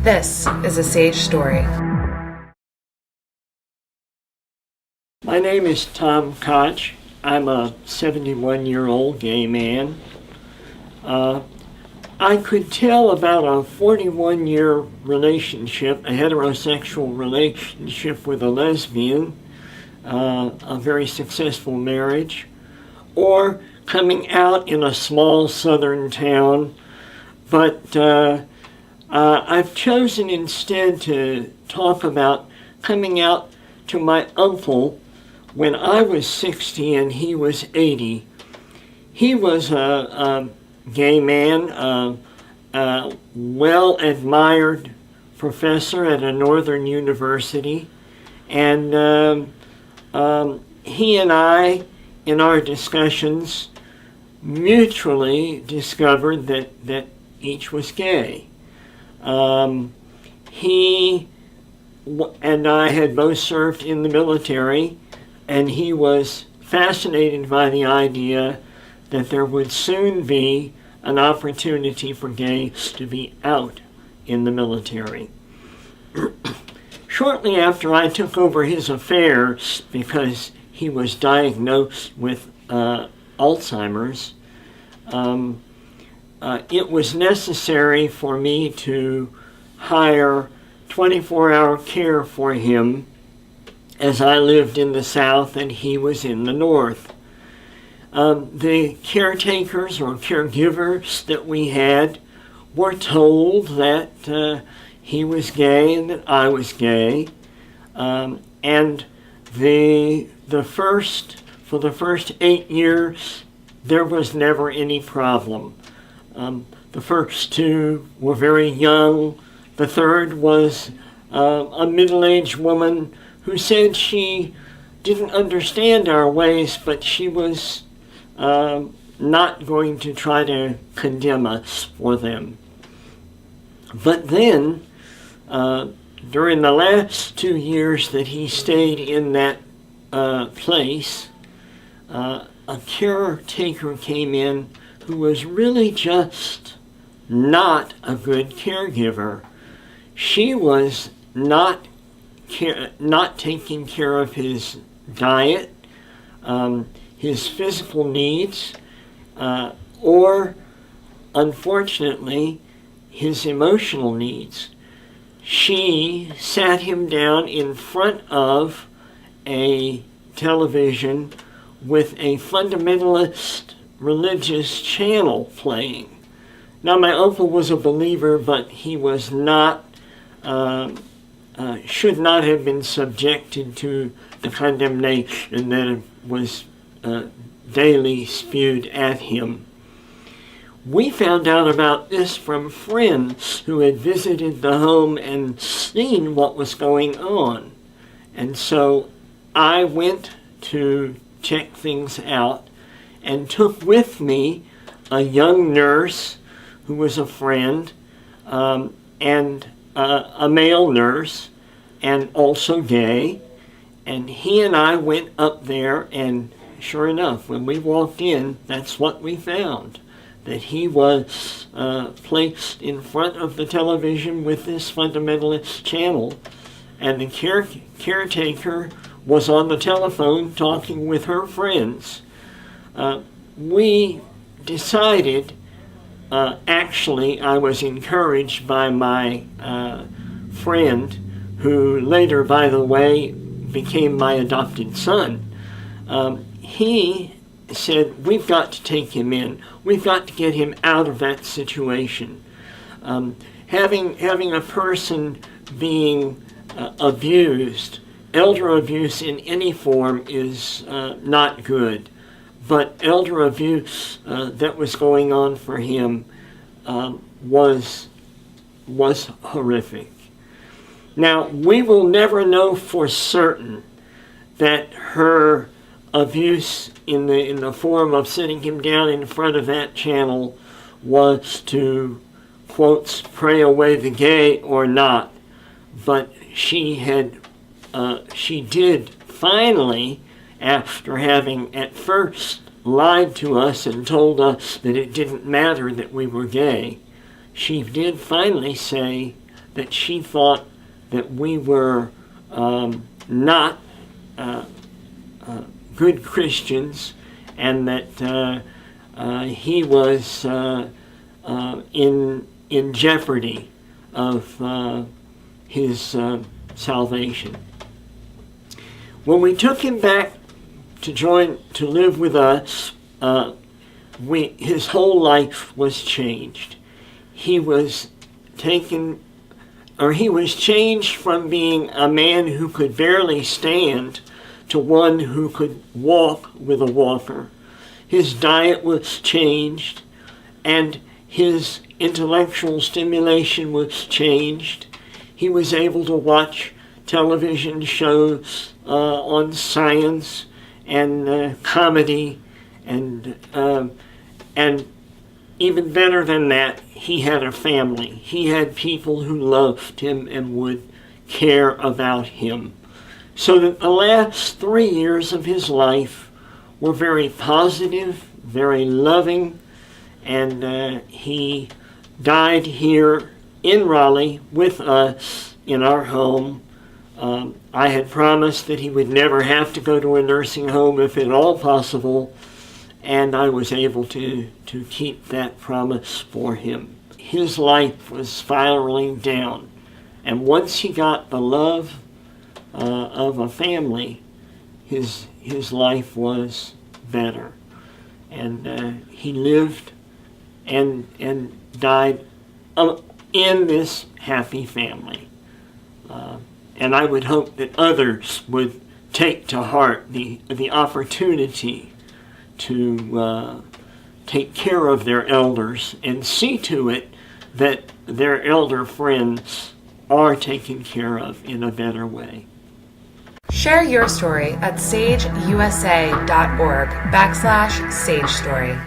This is a Sage Story. My name is Thom Koch. I'm a 71-year-old gay man. I could tell about a 41-year relationship, a heterosexual relationship with a lesbian, a very successful marriage, or coming out in a small southern town. But I've chosen instead to talk about coming out to my uncle when I was 60 and he was 80. He was a gay man, a well-admired professor at a northern university, and he and I, in our discussions, mutually discovered that each was gay. He and I had both served in the military, and he was fascinated by the idea that there would soon be an opportunity for gays to be out in the military. Shortly after I took over his affairs, because he was diagnosed with Alzheimer's, it was necessary for me to hire 24-hour care for him, as I lived in the South and he was in the North. The caretakers or caregivers that we had were told that he was gay and that I was gay, and for the first 8 years there was never any problem. The first two were very young. The third was a middle-aged woman who said she didn't understand our ways, but she was not going to try to condemn us for them. But then, during the last 2 years that he stayed in that place, a caretaker came in who was really just not a good caregiver. She was not taking care of his diet, his physical needs, or, unfortunately, his emotional needs. She sat him down in front of a television with a fundamentalist religious channel playing. Now, my uncle was a believer, but he was not, should not have been subjected to the condemnation that was daily spewed at him. We found out about this from friends who had visited the home and seen what was going on. And so I went to check things out and took with me a young nurse who was a friend, and a male nurse, and also gay. And he and I went up there, and sure enough, when we walked in, that's what we found. That he was placed in front of the television with this fundamentalist channel, and the caretaker was on the telephone talking with her friends. We decided, actually, I was encouraged by my friend, who later, by the way, became my adopted son. He said, we've got to take him in. We've got to get him out of that situation. Having a person being abused, elder abuse in any form is not good. But elder abuse that was going on for him was horrific. Now, we will never know for certain that her abuse in the form of sitting him down in front of that channel was to, quotes, pray away the gay or not. But she did finally, after having at first lied to us and told us that it didn't matter that we were gay, she did finally say that she thought that we were not good Christians, and that he was in jeopardy of his salvation. When we took him back to live with us, his whole life was changed. He was changed from being a man who could barely stand to one who could walk with a walker. His diet was changed, and his intellectual stimulation was changed. He was able to watch television shows on science and comedy, and even better than that, he had a family. He had people who loved him and would care about him. So that the last 3 years of his life were very positive, very loving, and he died here in Raleigh with us in our home. I had promised that he would never have to go to a nursing home if at all possible, and I was able to keep that promise for him. His life was spiraling down, and once he got the love of a family, his life was better. And he lived and died in this happy family. And I would hope that others would take to heart the opportunity to take care of their elders and see to it that their elder friends are taken care of in a better way. Share your story at sageusa.org/Sage Story.